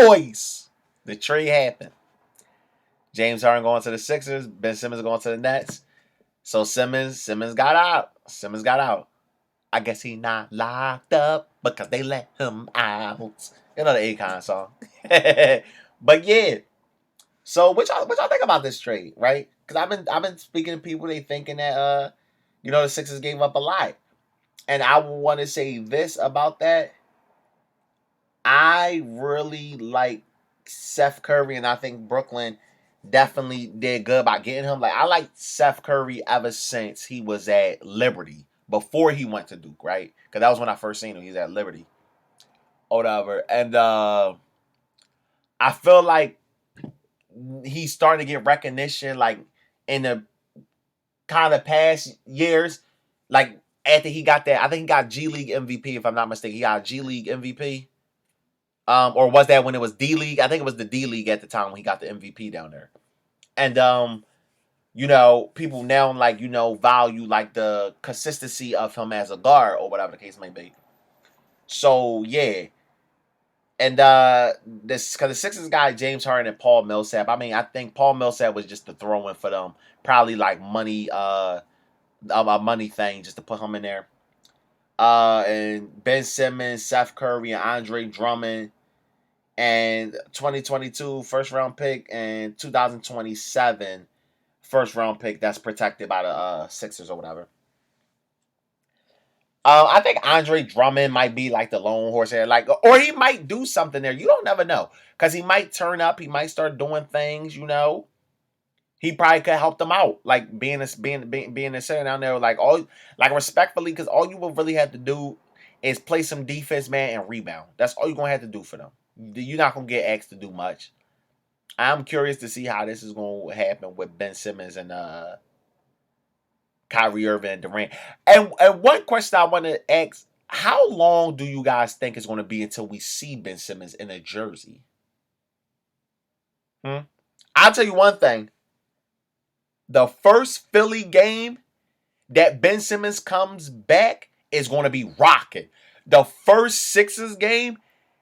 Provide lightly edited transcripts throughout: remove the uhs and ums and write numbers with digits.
boys. The trade happened. James Harden going to the Sixers. Ben Simmons going to the Nets. So Simmons got out. Simmons got out. I guess he not locked up because they let him out. You know the Akon song. But yeah. So what y'all think about this trade, right? Because I've been speaking to people, they thinking that the Sixers gave up a lot. And I want to say this about that. I really like Seth Curry, and I think Brooklyn definitely did good by getting him. Like I like Seth Curry ever since he was at Liberty before he went to Duke, right? Because that was when I first seen him. He's at Liberty or whatever, and I feel like he's starting to get recognition, like in the kind of past years, like after he got that. I think he got G League MVP, if I'm not mistaken. He got G League MVP. Or was that when it was D League? I think it was the D League at the time when he got the MVP down there. And people now like, value like the consistency of him as a guard or whatever the case may be. So yeah. And this because the Sixers guy James Harden and Paul Millsap. I mean, I think Paul Millsap was just the throw in for them. Probably like money, a money thing just to put him in there. And Ben Simmons, Seth Curry, and Andre Drummond, and 2022 first round pick and 2027 first round pick that's protected by the Sixers or whatever. I think Andre Drummond might be like the lone horse here, like, or he might do something there. You don't never know because he might turn up. He might start doing things. He probably could help them out, like being a center down there, like respectfully, because all you will really have to do is play some defense, man, and rebound. That's all you're gonna have to do for them. You're not gonna get asked to do much. I'm curious to see how this is gonna happen with Ben Simmons and Kyrie Irving and Durant. And one question I want to ask: how long do you guys think it's gonna be until we see Ben Simmons in a jersey? Hmm? I'll tell you one thing: the first Philly game that Ben Simmons comes back is going to be rocking. The first Sixers game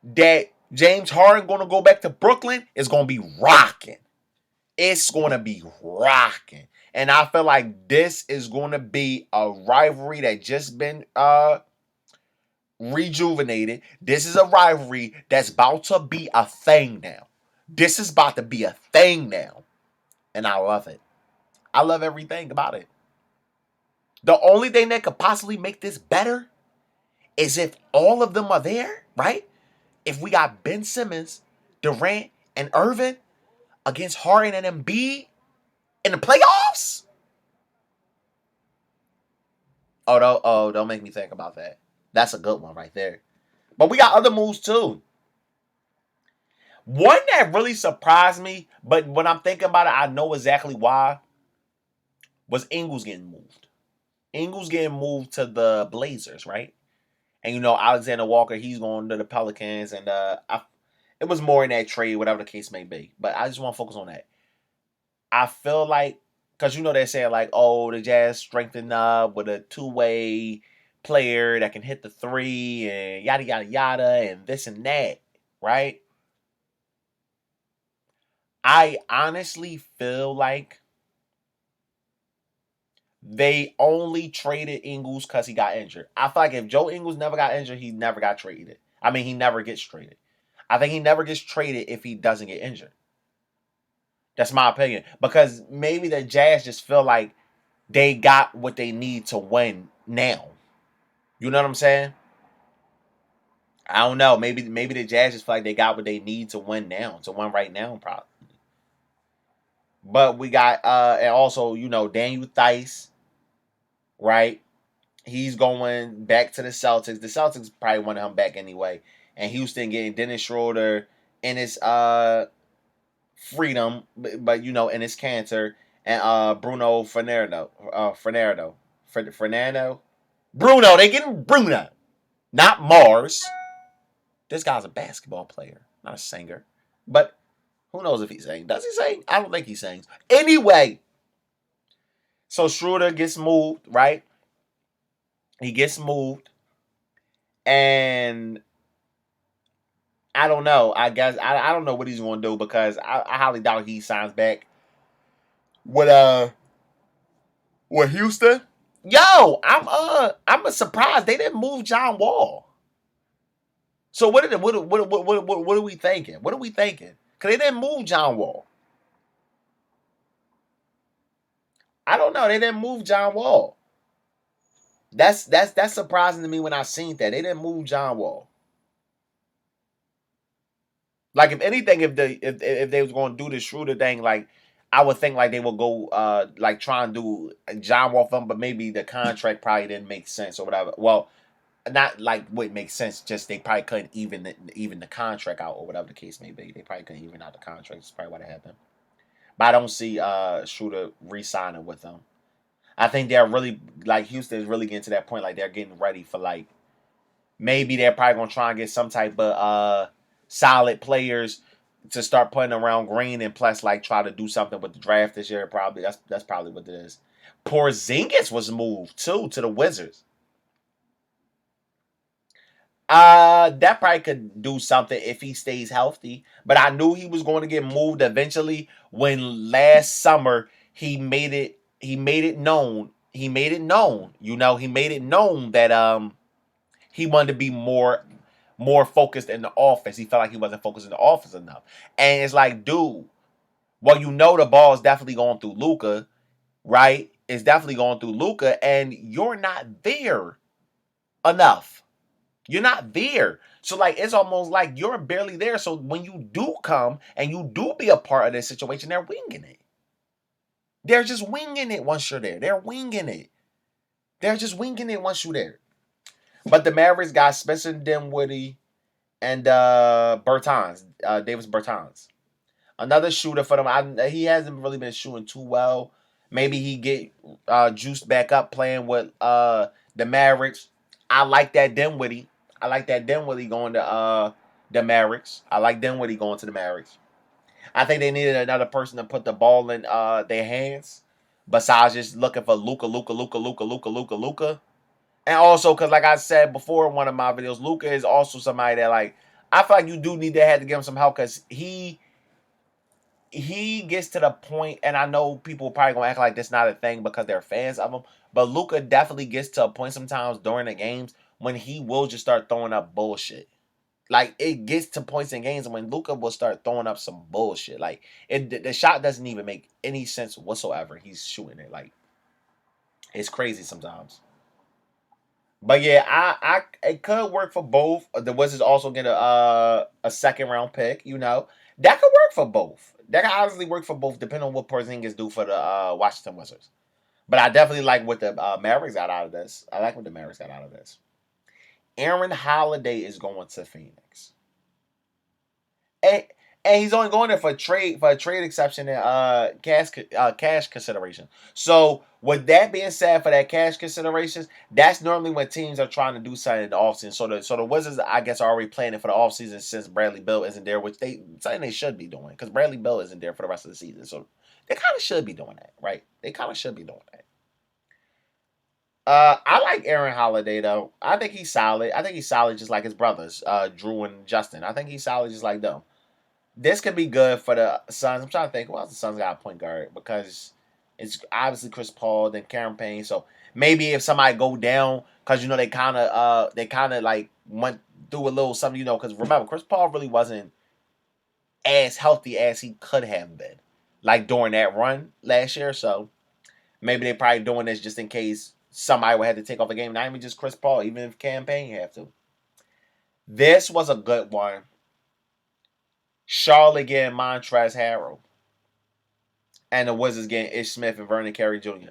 that James Harden going to go back to Brooklyn is going to be rocking. It's going to be rocking. And I feel like this is going to be a rivalry that just been rejuvenated. This is a rivalry that's about to be a thing now. This is about to be a thing now. And I love it. I love everything about it. The only thing that could possibly make this better is if all of them are there, right? If we got Ben Simmons, Durant, and Irvin against Harden and Embiid in the playoffs. Don't make me think about that. That's a good one right there. But we got other moves too. One that really surprised me, but when I'm thinking about it, I know exactly why, was Ingles getting moved. Ingles getting moved to the Blazers, right? And Alexander Walker, he's going to the Pelicans, and it was more in that trade, whatever the case may be. But I just want to focus on that. I feel like, because they're saying like, oh, the Jazz strengthened up with a two-way player that can hit the three and yada yada yada and this and that, right? I honestly feel like they only traded Ingles because he got injured. I feel like if Joe Ingles never got injured, he never got traded. I mean, he never gets traded. I think he never gets traded if he doesn't get injured. That's my opinion. Because maybe the Jazz just feel like they got what they need to win now. You know what I'm saying? I don't know. Maybe the Jazz just feel like they got what they need to win now, to win right now, probably. But we got and also, Daniel Theis, right? He's going back to the Celtics. The Celtics probably want him back anyway. And Houston getting Dennis Schroeder in his freedom, but in his cancer, and Bruno Fernando. Bruno, they getting Bruno, not Mars. This guy's a basketball player, not a singer. But who knows if he sings? Does he sing? I don't think he sings. Anyway, so Schroeder gets moved, right? He gets moved, and I don't know. I guess I don't know what he's going to do because I highly doubt he signs back with Houston. Yo, I'm a surprised they didn't move John Wall. So what are we thinking? What are we thinking? Because they didn't move John Wall. I don't know. They didn't move John Wall. That's surprising to me when I seen that they didn't move John Wall. Like if anything, if they was going to do the Schroeder thing, like I would think like they would go like try and do John Wall film, but maybe the contract probably didn't make sense or whatever. Well, not like what makes sense, just they probably couldn't even the contract out or whatever the case may be. They probably couldn't even out the contract. That's probably what happened. But I don't see Schroeder re-signing with them. I think they're really like Houston is really getting to that point, like they're getting ready for like maybe they're probably gonna try and get some type of solid players to start putting around Green, and plus like try to do something with the draft this year. Probably that's probably what it is. Porzingis was moved too to the Wizards. That probably could do something if he stays healthy. But I knew he was going to get moved eventually when last summer he made it known. He made it known. You know, he made it known that he wanted to be more focused in the offense. He felt like he wasn't focused in the offense enough. And it's like, dude, well, you know the ball is definitely going through Luka, right? It's definitely going through Luka, and you're not there enough. You're not there. So like it's almost like you're barely there. So when you do come and you do be a part of this situation, they're winging it. They're just winging it once you're there. They're winging it. They're just winging it once you're there. But the Mavericks got Spencer Dinwiddie and Bertans, Davis Bertans. Another shooter for them. He hasn't really been shooting too well. Maybe he get juiced back up playing with the Mavericks. I like that Dinwiddie. I like that Dinwiddie going to the Mavericks. I like Dinwiddie going to the Mavericks. I think they needed another person to put the ball in their hands besides just looking for Luka. And also, because like I said before in one of my videos, Luka is also somebody that like I feel like you do need to have to give him some help because he gets to the point, and I know people probably gonna act like that's not a thing because they're fans of him, but Luka definitely gets to a point sometimes during the games when he will just start throwing up bullshit. Like it gets to points in games when Luka will start throwing up some bullshit. Like the shot doesn't even make any sense whatsoever. He's shooting it like it's crazy sometimes. But yeah, I it could work for both. The Wizards also get a second round pick. You know that could work for both. That could honestly work for both, depending on what Porzingis do for the Washington Wizards. But I definitely like what the Mavericks got out of this. I like what the Mavericks got out of this. Aaron Holiday is going to Phoenix. And, and he's only going there for a trade exception and cash consideration. So with that being said, for that cash considerations, that's normally when teams are trying to do something in the offseason. So the Wizards, I guess, are already planning for the offseason since Bradley Beal isn't there, which they should be doing because Bradley Beal isn't there for the rest of the season. So they kind of should be doing that, right? They kind of should be doing that. I like Aaron Holiday though. I think he's solid. I think he's solid just like his brothers, Drew and Justin. I think he's solid just like them. This could be good for the Suns. I'm trying to think who else the Suns got a point guard because it's obviously Chris Paul, then Cameron Payne. So maybe if somebody go down, because you know they kind of like went through a little something, you know, because remember Chris Paul really wasn't as healthy as he could have been, like during that run last year. So maybe they probably doing this just in case somebody would have to take off the game. Not even just Chris Paul, even if Cam Payne have to. This was a good one. Charlotte getting Montrezl Harrell. And the Wizards getting Ish Smith and Vernon Carey Jr.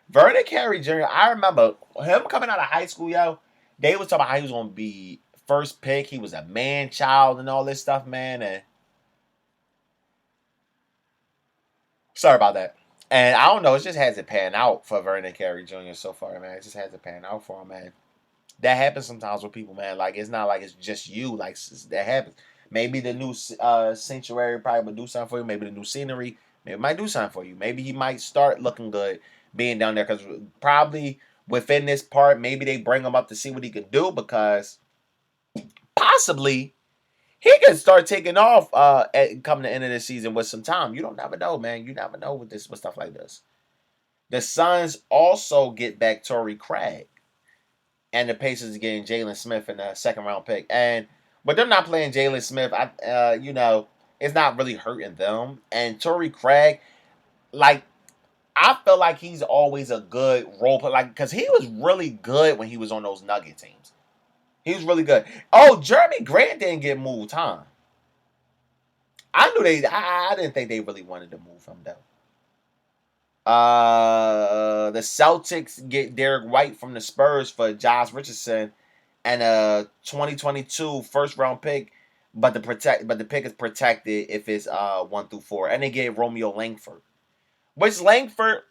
Vernon Carey Jr., I remember him coming out of high school, yo. They was talking about how he was going to be first pick. He was a man child and all this stuff, man. And sorry about that. And I don't know, it just hasn't panned out for Vernon Carey Jr. so far, man. It just hasn't panned out for him, man. That happens sometimes with people, man. Like, it's not like it's just you. Like, that happens. Maybe the new sanctuary probably would do something for you. Maybe the new scenery, maybe it might do something for you. Maybe he might start looking good being down there because probably within this part, maybe they bring him up to see what he can do because possibly he can start taking off at coming the end of the season with some time. You don't never know, man. You never know with stuff like this. The Suns also get back Torrey Craig, and the Pacers getting Jalen Smith in the second round pick. But they're not playing Jalen Smith. It's not really hurting them. And Torrey Craig, like I feel like he's always a good role player, like because he was really good when he was on those Nugget teams. He was really good. Oh, Jeremy Grant didn't get moved, huh? I knew they. I didn't think they really wanted to move him though. The Celtics get Derek White from the Spurs for Josh Richardson and a 2022 first round pick, but the pick is protected if it's 1 through 4, and they get Romeo Langford, which Langford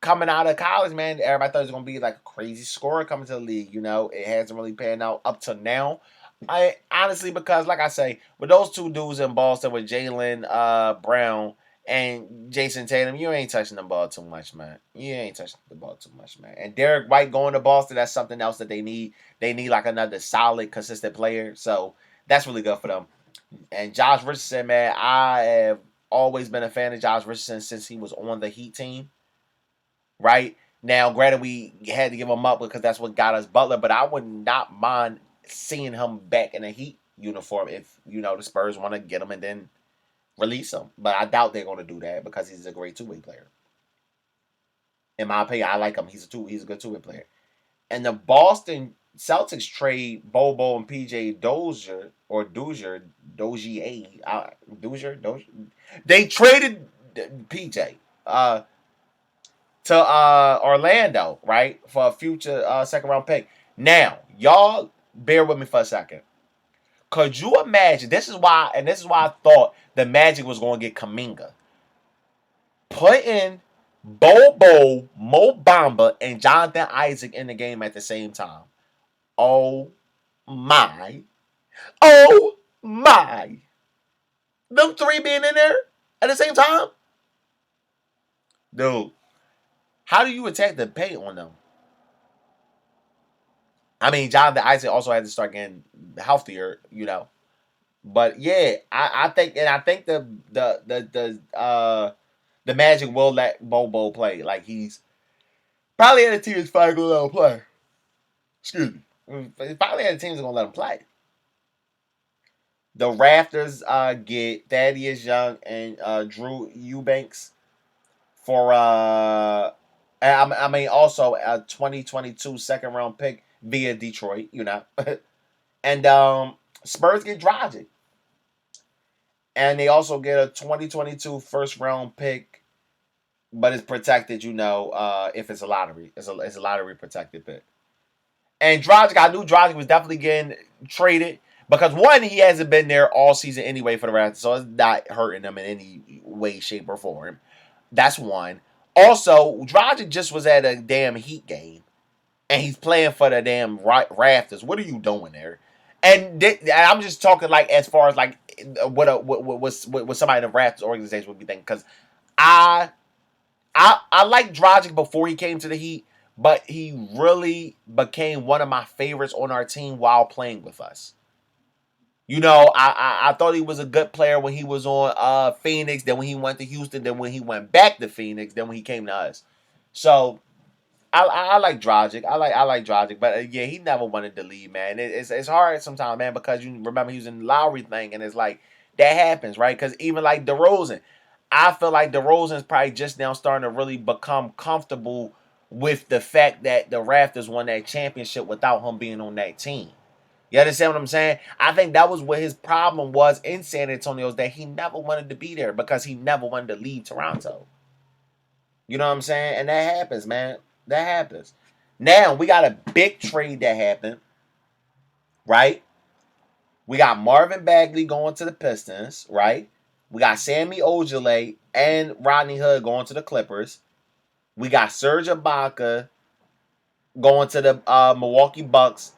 coming out of college, man, everybody thought it was gonna be like a crazy scorer coming to the league. It hasn't really panned out up to now. I honestly, because like I say, with those two dudes in Boston with Jalen Brown and Jason Tatum, you ain't touching the ball too much, man. You ain't touching the ball too much, man. And Derek White going to Boston, that's something else that they need. They need like another solid, consistent player. So that's really good for them. And Josh Richardson, man, I have always been a fan of Josh Richardson since he was on the Heat team. Right? Now, granted, we had to give him up because that's what got us Butler, but I would not mind seeing him back in a Heat uniform if, the Spurs want to get him and then release him. But I doubt they're going to do that because he's a great two-way player. In my opinion, I like him. He's a good two-way player. And the Boston Celtics trade Bobo and PJ Dozier or Dozier. They traded PJ to Orlando, right, for a future second round pick. Now, y'all bear with me for a second. Could you imagine? This is why I thought the Magic was going to get Kuminga. Putting Bobo, Mo Bamba, and Jonathan Isaac in the game at the same time. Oh my. Oh my. Them three being in there at the same time? Dude, how do you attack the paint on them? I mean, Jonathan Isaac also had to start getting healthier. But yeah, I think the Magic will let Bobo play. Like he's probably at the team is probably gonna let him play. Excuse me. Probably at the teams are gonna let him play. The Raptors get Thaddeus Young and Drew Eubanks for I mean also a 2022 second round pick via Detroit. And Spurs get Dragic. And they also get a 2022 first round pick, but it's protected, if it's a lottery. It's a lottery protected pick. And Dragic, I knew Dragic was definitely getting traded because one, he hasn't been there all season anyway for the Raptors, so it's not hurting them in any way, shape, or form. That's one. Also, Dragic just was at a damn Heat game, and he's playing for the damn Raptors. What are you doing there? And I'm just talking like as far as like what somebody in the Raptors organization would be thinking, because I liked Dragic before he came to the Heat, but he really became one of my favorites on our team while playing with us. I thought he was a good player when he was on Phoenix, then when he went to Houston, then when he went back to Phoenix, then when he came to us. So I like Dragic. I like Dragic, but yeah, he never wanted to leave, man. It's hard sometimes, man, because you remember he was in the Lowry thing, and it's like that happens, right? Because even like DeRozan, I feel like DeRozan's probably just now starting to really become comfortable with the fact that the Raptors won that championship without him being on that team. You understand what I'm saying? I think that was what his problem was in San Antonio, is that he never wanted to be there because he never wanted to leave Toronto. You know what I'm saying? And that happens, man. That happens. Now, we got a big trade that happened, right? We got Marvin Bagley going to the Pistons, right? We got Sammy Ojeleye and Rodney Hood going to the Clippers. We got Serge Ibaka going to the Milwaukee Bucks.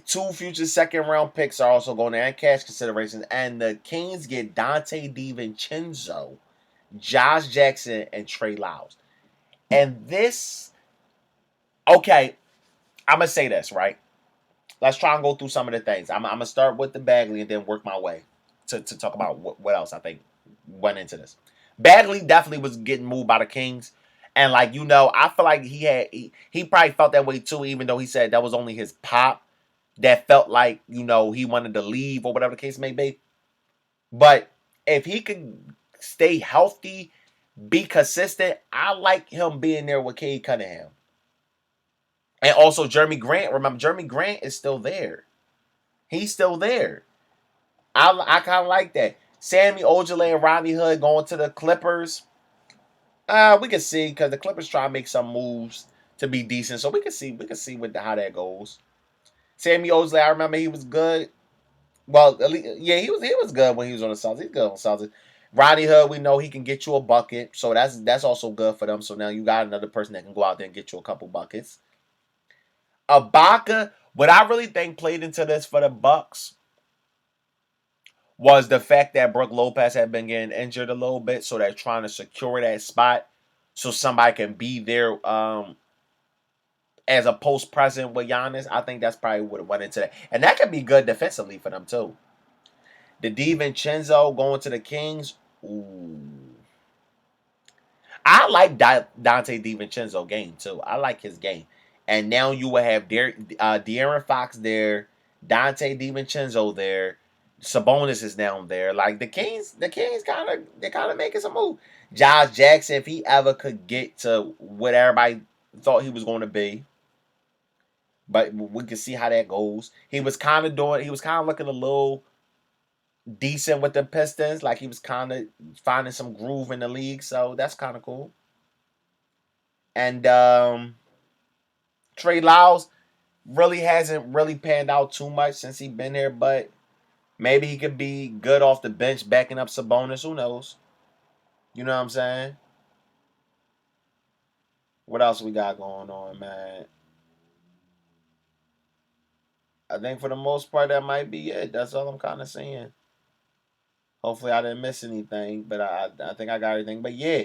2 future second round picks are also going there and cash considerations. And the Kings get Dante DiVincenzo, Josh Jackson, and Trey Lyles. And this, okay, I'm going to say this, right? let's try and go through some of the things. I'm gonna start with the Bagley and then work my way to talk about what else I think went into this. Bagley definitely was getting moved by the Kings. And like I feel like he probably felt that way too, even though he said that was only his pop that felt like, he wanted to leave or whatever the case may be. But if he could stay healthy, be consistent, I like him being there with Cade Cunningham. And also Jeremy Grant. Remember, Jeremy Grant is still there. He's still there. I kind of like that. Sammy Ojale and Rodney Hood going to the Clippers. We can see because the Clippers try to make some moves to be decent, so we can see how that goes. Sammy Ojale, I remember he was good. Well, at least, yeah, he was good when he was on the Celtics. He's good on the Celtics. Rodney Hood, we know he can get you a bucket, so that's also good for them. So now you got another person that can go out there and get you a couple buckets. Ibaka, what I really think played into this for the Bucks was the fact that Brook Lopez had been getting injured a little bit, so they're trying to secure that spot so somebody can be there as a post present with Giannis. I think that's probably what went into that. And that could be good defensively for them too. The DiVincenzo going to the Kings. Ooh. I like Dante DiVincenzo game too. I like his game. And now you will have De'Aaron Fox there, Dante DiVincenzo there, Sabonis is down there. Like the Kings kind of making some move. Josh Jackson, if he ever could get to what everybody thought he was going to be, but we can see how that goes. He was kind of looking a little decent with the Pistons, like he was kind of finding some groove in the league, so that's kind of cool. And Trey Lyles really hasn't really panned out too much since he's been here, but maybe he could be good off the bench backing up Sabonis. Who knows? You know what I'm saying? What else we got going on, man? I think for the most part that might be it. That's all I'm kind of seeing. Hopefully I didn't miss anything, but I think I got everything. But yeah,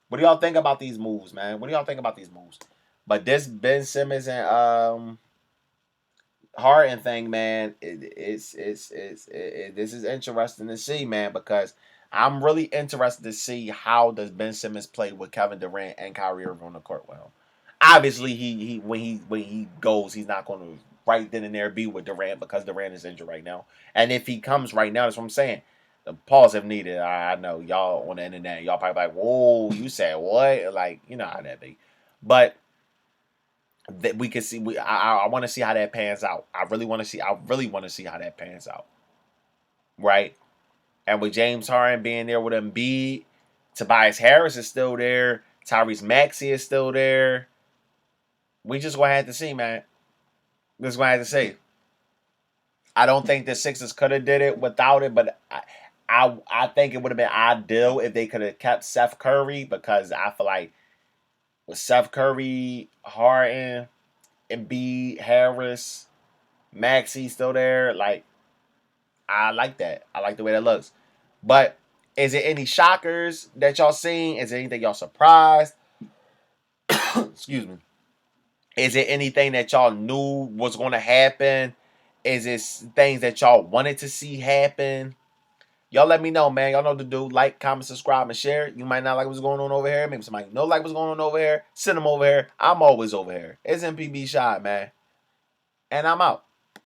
what do y'all think about these moves, man? What do y'all think about these moves? But this Ben Simmons and Harden thing, man, this is interesting to see, man, because I'm really interested to see how does Ben Simmons play with Kevin Durant and Kyrie Irving on the court. Well, obviously he when he goes, he's not going to right then and there be with Durant because Durant is injured right now. And if he comes right now, that's what I'm saying. The pause if needed. I know y'all on the internet, y'all probably like, whoa, you said what? Like, you know how that be. But that we can see. I want to see how that pans out. I really want to see how that pans out. Right? And with James Harden being there with Embiid, Tobias Harris is still there. Tyrese Maxey is still there. We just gonna have to see, man. Just gonna have to see. I don't think the Sixers could have did it without it, but I think it would have been ideal if they could have kept Seth Curry because I feel like with Seth Curry, Harden, Embiid, Harris, Maxey still there, like I like that. I like the way that looks. But is it any shockers that y'all seen? Is there anything y'all surprised? Excuse me. Is it anything that y'all knew was going to happen? Is it things that y'all wanted to see happen? Y'all let me know, man. Y'all know what to do. Like, comment, subscribe, and share. You might not like what's going on over here. Maybe somebody know like what's going on over here. Send them over here. I'm always over here. It's MPB Shy, man. And I'm out.